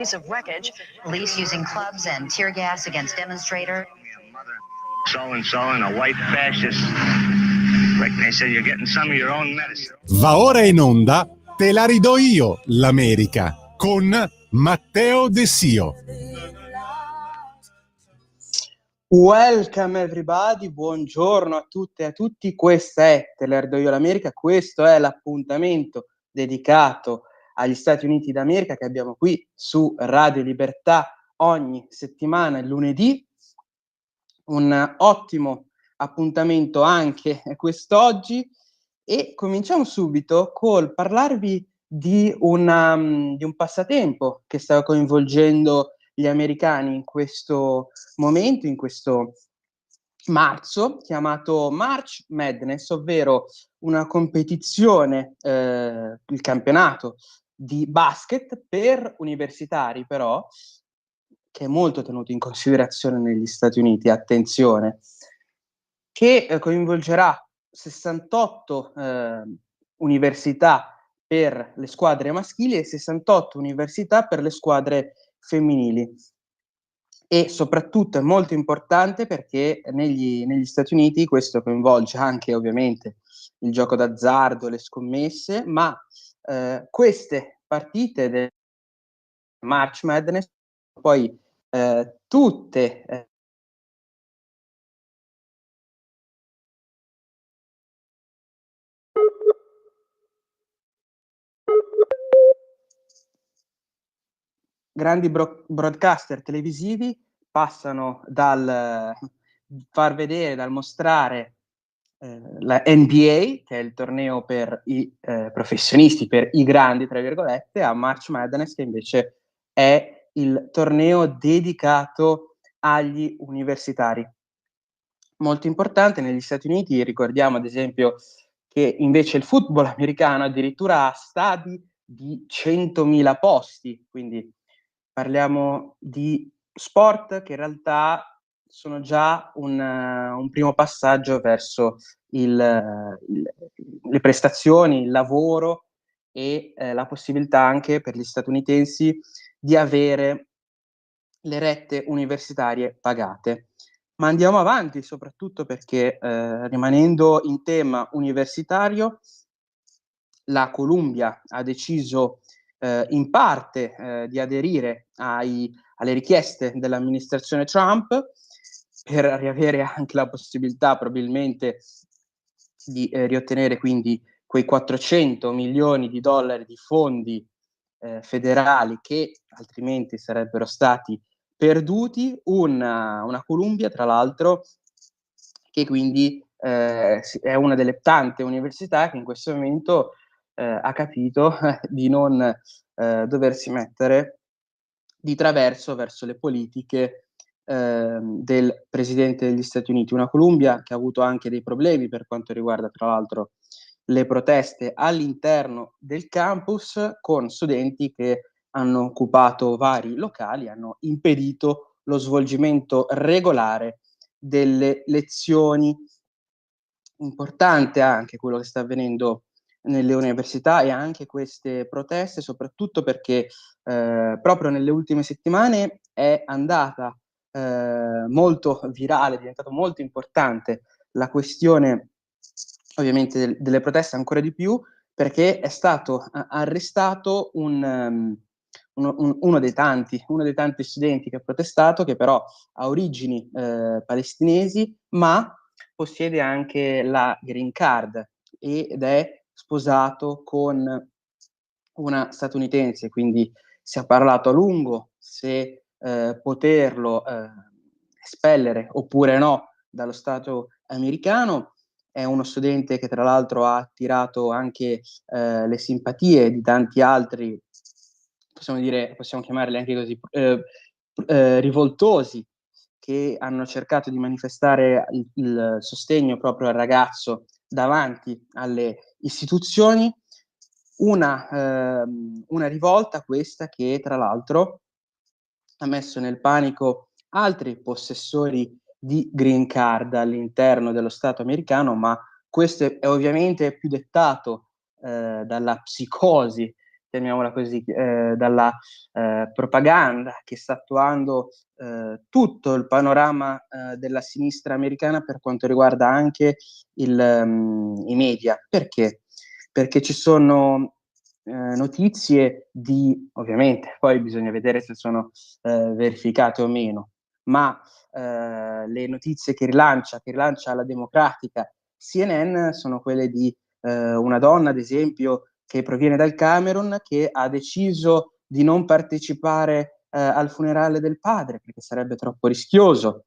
of wreckage, police using clubs and tear gas against demonstrators. So-and-so and a white fascist. Like they said, you're getting some of your own medicine. Va ora in onda Te la ridò io, l'America, con Matteo De Sio. Welcome everybody, buongiorno a tutte e a tutti, questa è Te la ridò io l'America, questo è l'appuntamento dedicato agli Stati Uniti d'America che abbiamo qui su Radio Libertà ogni settimana, il lunedì. Un ottimo appuntamento anche quest'oggi e cominciamo subito col parlarvi di un passatempo che sta coinvolgendo gli americani in questo momento, in questo marzo, chiamato March Madness, ovvero una competizione, il campionato di basket per universitari, però, che è molto tenuto in considerazione negli Stati Uniti, attenzione, che coinvolgerà 68 università per le squadre maschili e 68 università per le squadre femminili. E soprattutto è molto importante perché negli Stati Uniti questo coinvolge anche ovviamente il gioco d'azzardo, le scommesse, ma queste partite del March Madness poi tutte grandi broadcaster televisivi passano dal far vedere, dal mostrare la NBA, che è il torneo per i professionisti, per i grandi, tra virgolette, a March Madness, che invece è il torneo dedicato agli universitari. Molto importante, negli Stati Uniti ricordiamo ad esempio che invece il football americano addirittura ha stadi di 100.000 posti, quindi parliamo di sport che in realtà sono già un primo passaggio verso le prestazioni, il lavoro e la possibilità anche per gli statunitensi di avere le rette universitarie pagate. Ma andiamo avanti soprattutto perché rimanendo in tema universitario, la Columbia ha deciso in parte di aderire alle richieste dell'amministrazione Trump per riavere anche la possibilità probabilmente di riottenere quindi quei 400 milioni di dollari di fondi federali che altrimenti sarebbero stati perduti, una Columbia tra l'altro che quindi è una delle tante università che in questo momento ha capito di non doversi mettere di traverso verso le politiche del presidente degli Stati Uniti. Una Columbia che ha avuto anche dei problemi per quanto riguarda tra l'altro le proteste all'interno del campus, con studenti che hanno occupato vari locali, hanno impedito lo svolgimento regolare delle lezioni. Importante anche quello che sta avvenendo nelle università e anche queste proteste, soprattutto perché proprio nelle ultime settimane è andata molto virale, è diventato molto importante la questione ovviamente delle proteste ancora di più, perché è stato arrestato uno dei tanti studenti che ha protestato, che però ha origini palestinesi, ma possiede anche la green card ed è sposato con una statunitense, quindi si è parlato a lungo se poterlo espellere oppure no dallo Stato americano. È uno studente che tra l'altro ha attirato anche le simpatie di tanti altri, possiamo chiamarli anche così, rivoltosi, che hanno cercato di manifestare il sostegno proprio al ragazzo davanti alle istituzioni. Una rivolta questa che tra l'altro ha messo nel panico altri possessori di green card all'interno dello Stato americano, ma questo è ovviamente più dettato dalla psicosi chiamiamola così, dalla propaganda che sta attuando tutto il panorama della sinistra americana per quanto riguarda anche i media. Perché? Perché ci sono notizie ovviamente, poi bisogna vedere se sono verificate o meno, ma le notizie che rilancia la democratica CNN sono quelle di una donna, ad esempio, che proviene dal Camerun, che ha deciso di non partecipare al funerale del padre perché sarebbe troppo rischioso.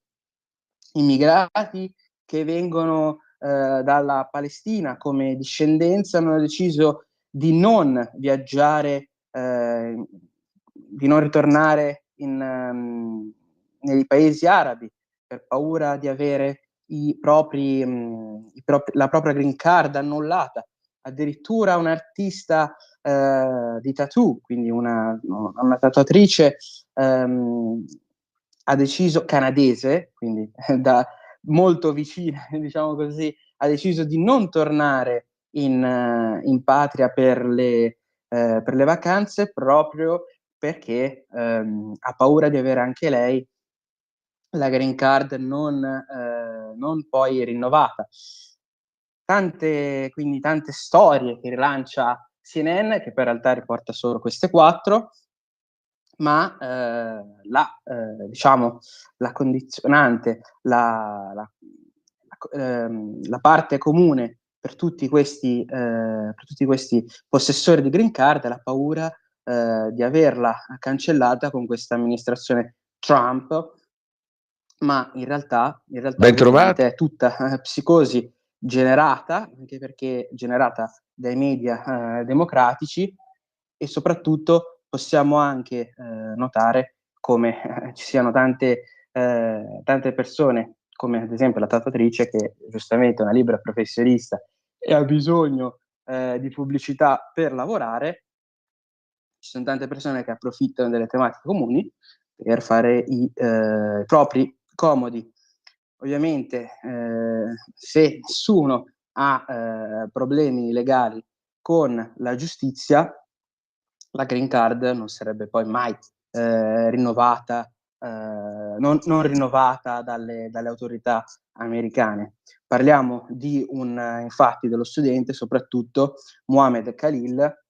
Immigrati che vengono dalla Palestina come discendenza hanno deciso di non viaggiare, di non ritornare nei paesi arabi per paura di avere la propria green card annullata. Addirittura un artista di tattoo, quindi una tatuatrice ha deciso, canadese, quindi da molto vicina, diciamo così, ha deciso di non tornare in patria per le vacanze proprio perché ha paura di avere anche lei la green card non poi rinnovata. Quindi tante storie che rilancia CNN, che poi in realtà riporta solo queste 4, ma diciamo, la condizionante, la parte comune per tutti questi possessori di green card è la paura di averla cancellata con questa amministrazione Trump, ma in realtà ovviamente è tutta psicosi generata, anche perché generata dai media democratici, e soprattutto possiamo anche notare come ci siano tante persone, come ad esempio la tatuatrice, che giustamente è una libera professionista e ha bisogno di pubblicità per lavorare. Ci sono tante persone che approfittano delle tematiche comuni per fare i propri comodi. Ovviamente se nessuno ha problemi legali con la giustizia, la green card non sarebbe poi mai rinnovata, non rinnovata dalle autorità americane. Parliamo di infatti dello studente, soprattutto Mohamed Khalil,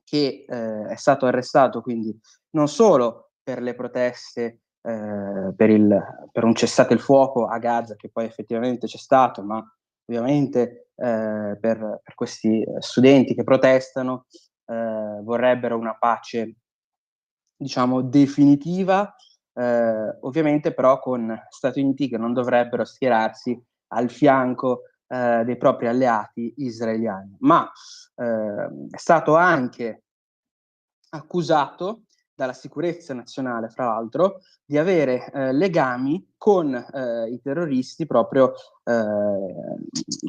che è stato arrestato quindi non solo per le proteste per un cessate il fuoco a Gaza, che poi effettivamente c'è stato, ma ovviamente per questi studenti che protestano vorrebbero una pace, diciamo, definitiva, ovviamente però con Stati Uniti che non dovrebbero schierarsi al fianco dei propri alleati israeliani. Ma è stato anche accusato dalla sicurezza nazionale, fra l'altro, di avere legami con i terroristi proprio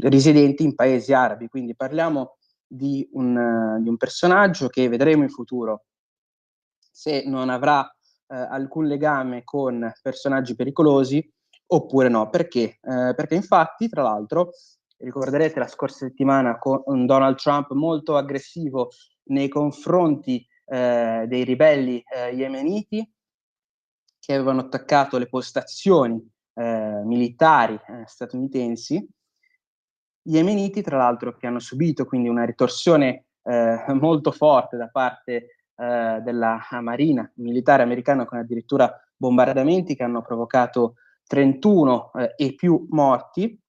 residenti in paesi arabi. Quindi parliamo di un personaggio che vedremo in futuro se non avrà alcun legame con personaggi pericolosi oppure no. Perché? Perché infatti, tra l'altro, ricorderete la scorsa settimana con Donald Trump molto aggressivo nei confronti dei ribelli yemeniti che avevano attaccato le postazioni militari statunitensi. Gli yemeniti, tra l'altro, che hanno subito quindi una ritorsione molto forte da parte della Marina militare americana, con addirittura bombardamenti che hanno provocato 31 e più morti.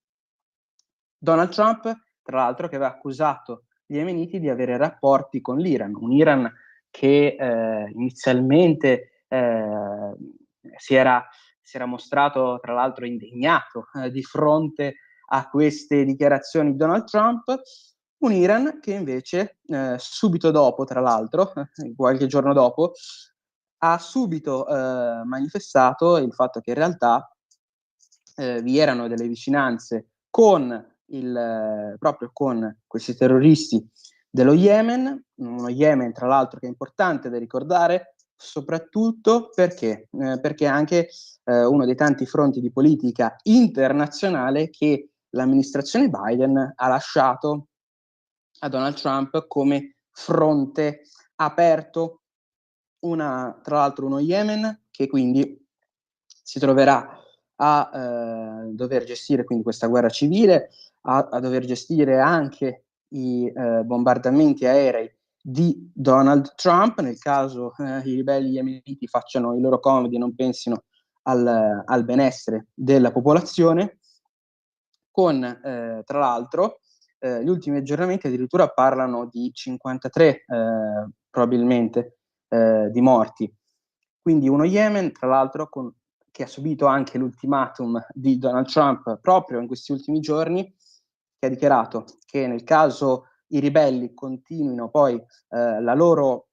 Donald Trump, tra l'altro, che aveva accusato gli yemeniti di avere rapporti con l'Iran, un Iran che inizialmente si era mostrato, tra l'altro, indignato di fronte a queste dichiarazioni di Donald Trump, un Iran che invece subito dopo, tra l'altro, qualche giorno dopo, ha subito manifestato il fatto che in realtà vi erano delle vicinanze proprio con questi terroristi dello Yemen, uno Yemen tra l'altro che è importante da ricordare, soprattutto perché è anche uno dei tanti fronti di politica internazionale che l'amministrazione Biden ha lasciato a Donald Trump come fronte aperto tra l'altro uno Yemen che quindi si troverà a dover gestire quindi questa guerra civile, a dover gestire anche i bombardamenti aerei di Donald Trump, nel caso i ribelli yemeniti facciano i loro comodi e non pensino al benessere della popolazione, con tra l'altro gli ultimi aggiornamenti addirittura parlano di 53 probabilmente di morti. Quindi uno Yemen, tra l'altro, che ha subito anche l'ultimatum di Donald Trump proprio in questi ultimi giorni, che ha dichiarato che nel caso i ribelli continuino poi la loro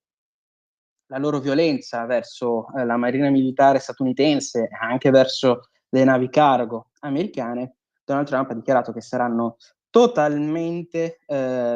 violenza verso la marina militare statunitense e anche verso le navi cargo americane, Donald Trump ha dichiarato che saranno totalmente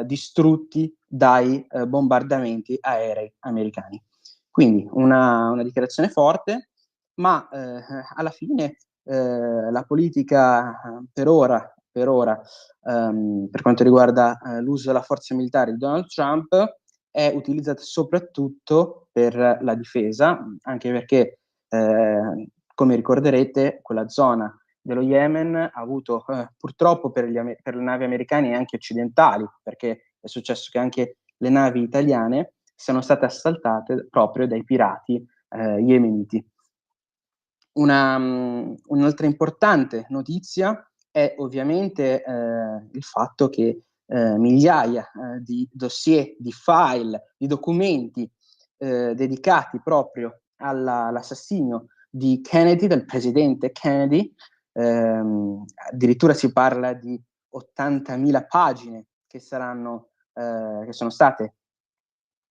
distrutti dai bombardamenti aerei americani. Quindi una dichiarazione forte, ma alla fine la politica per ora, per quanto riguarda l'uso della forza militare di Donald Trump, è utilizzata soprattutto per la difesa, anche perché, come ricorderete, quella zona dello Yemen ha avuto purtroppo per le navi americane e anche occidentali, perché è successo che anche le navi italiane siano state assaltate proprio dai pirati yemeniti. Un'altra importante notizia è ovviamente il fatto che migliaia di dossier, di file, di documenti dedicati proprio all'assassinio di Kennedy, del presidente Kennedy, addirittura si parla di 80.000 pagine che sono state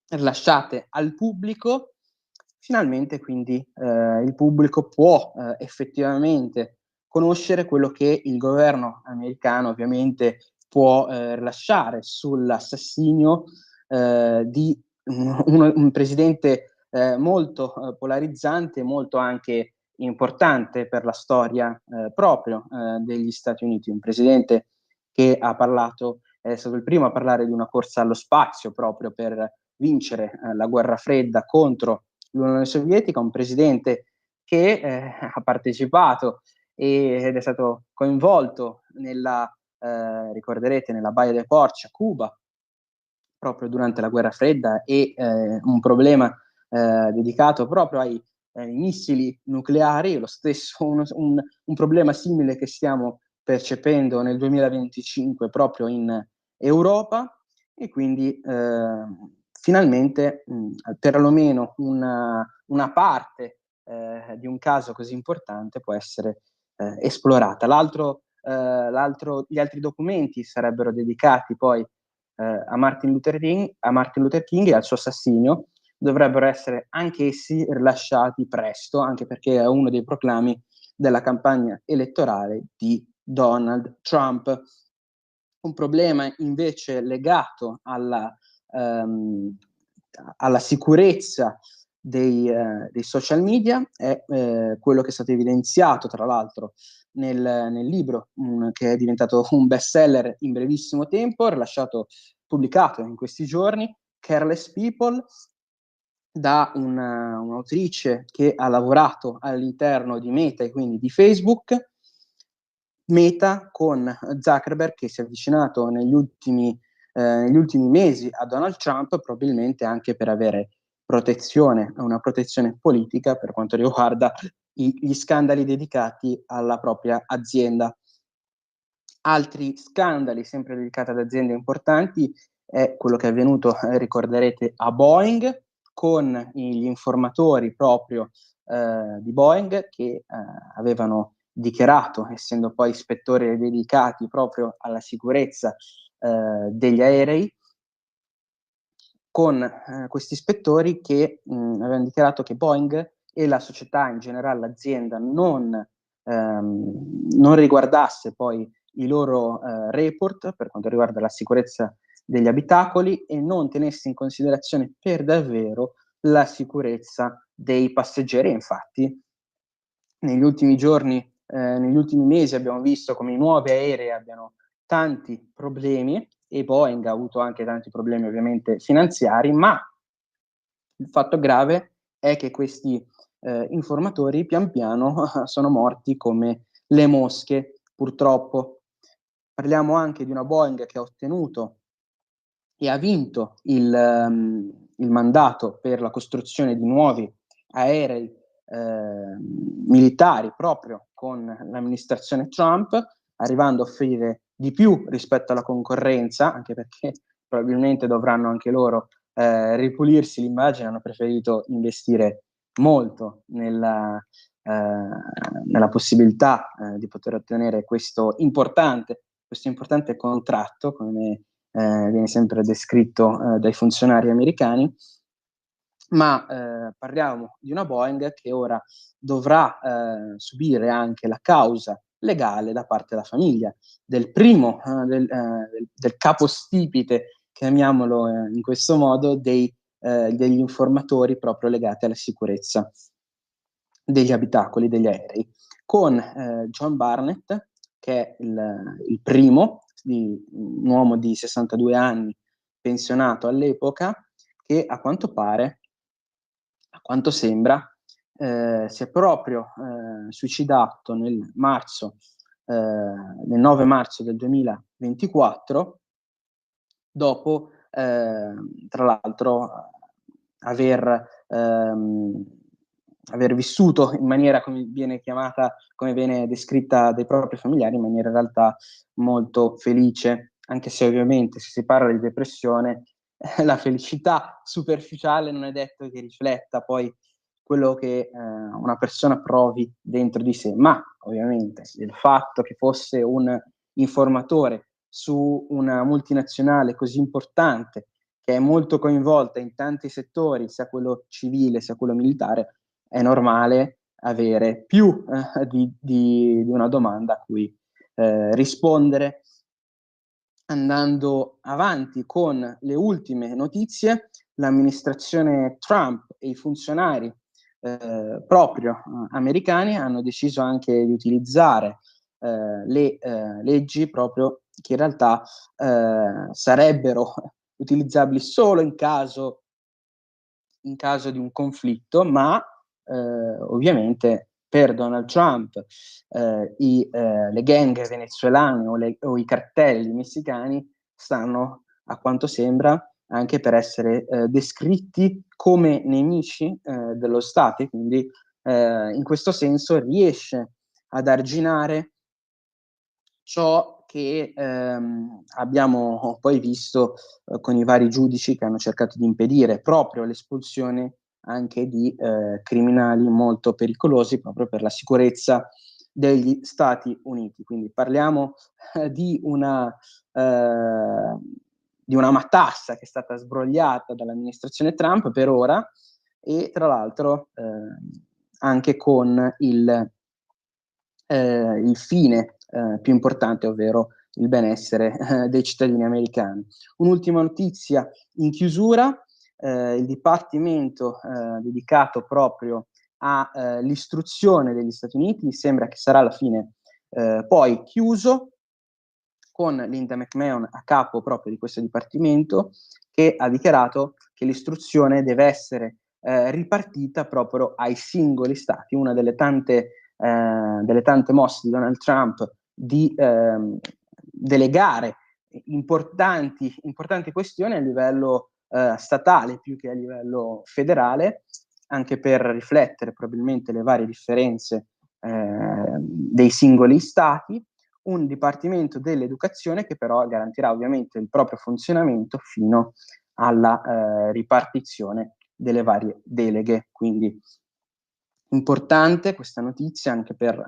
rilasciate al pubblico. Finalmente quindi il pubblico può effettivamente conoscere quello che il governo americano ovviamente può rilasciare sull'assassinio di un presidente molto polarizzante, molto anche importante per la storia proprio degli Stati Uniti, un presidente che è stato il primo a parlare di una corsa allo spazio proprio per vincere la guerra fredda contro l'Unione Sovietica, un presidente che ha partecipato ed è stato coinvolto ricorderete, nella Baia de Porci a Cuba, proprio durante la guerra fredda, e un problema dedicato proprio ai missili nucleari, lo stesso un problema simile che stiamo percependo nel 2025 proprio in Europa, e quindi finalmente perlomeno una parte di un caso così importante può essere esplorata. Gli altri documenti sarebbero dedicati poi a Martin Luther King e al suo assassinio, dovrebbero essere anch'essi rilasciati presto, anche perché è uno dei proclami della campagna elettorale di Donald Trump. Un problema invece legato alla sicurezza dei social media è quello che è stato evidenziato tra l'altro nel libro che è diventato un bestseller in brevissimo tempo, pubblicato in questi giorni, Careless People, da un'autrice che ha lavorato all'interno di Meta e quindi di Facebook. Meta con Zuckerberg che si è avvicinato negli ultimi mesi a Donald Trump, probabilmente anche per avere una protezione politica per quanto riguarda gli scandali dedicati alla propria azienda. Altri scandali sempre dedicati ad aziende importanti è quello che è avvenuto, ricorderete, a Boeing, con gli informatori proprio di Boeing che avevano dichiarato, essendo poi ispettori dedicati proprio alla sicurezza degli aerei, con questi ispettori che avevano dichiarato che Boeing e la società in generale, l'azienda, non riguardasse poi i loro report per quanto riguarda la sicurezza degli abitacoli e non tenesse in considerazione per davvero la sicurezza dei passeggeri. Infatti negli ultimi giorni, negli ultimi mesi abbiamo visto come i nuovi aerei abbiano tanti problemi, e Boeing ha avuto anche tanti problemi ovviamente finanziari, ma Il fatto grave è che questi informatori pian piano sono morti come le mosche, purtroppo. Parliamo anche di una Boeing che ha ottenuto e ha vinto il mandato per la costruzione di nuovi aerei militari proprio con l'amministrazione Trump, arrivando a offrire di più rispetto alla concorrenza, anche perché probabilmente dovranno anche loro ripulirsi l'immagine, hanno preferito investire molto nella possibilità di poter ottenere questo importante contratto, come viene sempre descritto dai funzionari americani, ma parliamo di una Boeing che ora dovrà subire anche la causa legale da parte della famiglia del primo, del capostipite, chiamiamolo in questo modo, degli informatori proprio legati alla sicurezza degli abitacoli, degli aerei, con John Barnett, che è il primo, un uomo di 62 anni, pensionato all'epoca, che a quanto pare, a quanto sembra, si è proprio suicidato nel 9 marzo del 2024, dopo, tra l'altro, aver vissuto in maniera, come viene chiamata, come viene descritta dai propri familiari, in maniera in realtà molto felice, anche se ovviamente se si parla di depressione, la felicità superficiale non è detto che rifletta poi quello che una persona provi dentro di sé, ma ovviamente il fatto che fosse un informatore su una multinazionale così importante, che è molto coinvolta in tanti settori, sia quello civile sia quello militare, è normale avere più di una domanda a cui rispondere. Andando avanti con le ultime notizie, l'amministrazione Trump e i funzionari proprio americani hanno deciso anche di utilizzare le leggi proprio che in realtà sarebbero utilizzabili solo in caso di un conflitto, ma ovviamente per Donald Trump le gang venezuelane o i cartelli messicani stanno, a quanto sembra, anche per essere descritti come nemici dello Stato, quindi in questo senso riesce ad arginare ciò che abbiamo poi visto con i vari giudici che hanno cercato di impedire proprio l'espulsione anche di criminali molto pericolosi proprio per la sicurezza degli Stati Uniti. Quindi parliamo di una matassa che è stata sbrogliata dall'amministrazione Trump per ora, e tra l'altro anche con il fine più importante, ovvero il benessere dei cittadini americani. Un'ultima notizia in chiusura: il Dipartimento dedicato proprio all'istruzione degli Stati Uniti sembra che sarà alla fine poi chiuso, con Linda McMahon a capo proprio di questo dipartimento, che ha dichiarato che l'istruzione deve essere ripartita proprio ai singoli stati. Una delle tante mosse di Donald Trump di delegare importanti questioni a livello statale più che a livello federale, anche per riflettere probabilmente le varie differenze dei singoli stati. Un dipartimento dell'educazione che però garantirà ovviamente il proprio funzionamento fino alla ripartizione delle varie deleghe. Quindi importante questa notizia anche per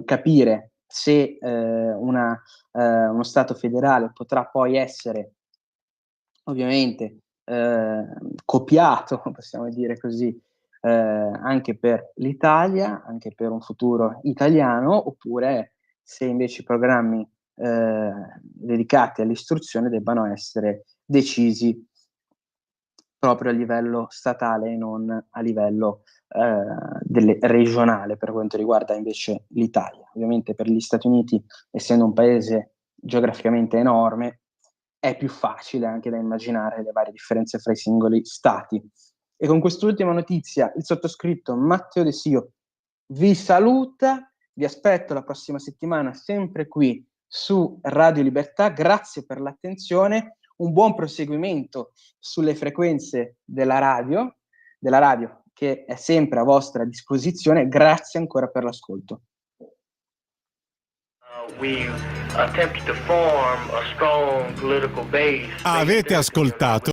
capire se uno Stato federale potrà poi essere ovviamente copiato, possiamo dire così, anche per l'Italia, anche per un futuro italiano, oppure se invece i programmi dedicati all'istruzione debbano essere decisi proprio a livello statale e non a livello regionale per quanto riguarda invece l'Italia. Ovviamente per gli Stati Uniti, essendo un paese geograficamente enorme, è più facile anche da immaginare le varie differenze fra i singoli stati. E con quest'ultima notizia il sottoscritto Matteo De Sio vi saluta, vi aspetto la prossima settimana sempre qui su Radio Libertà, grazie per l'attenzione, un buon proseguimento sulle frequenze della radio che è sempre a vostra disposizione, grazie ancora per l'ascolto. Avete ascoltato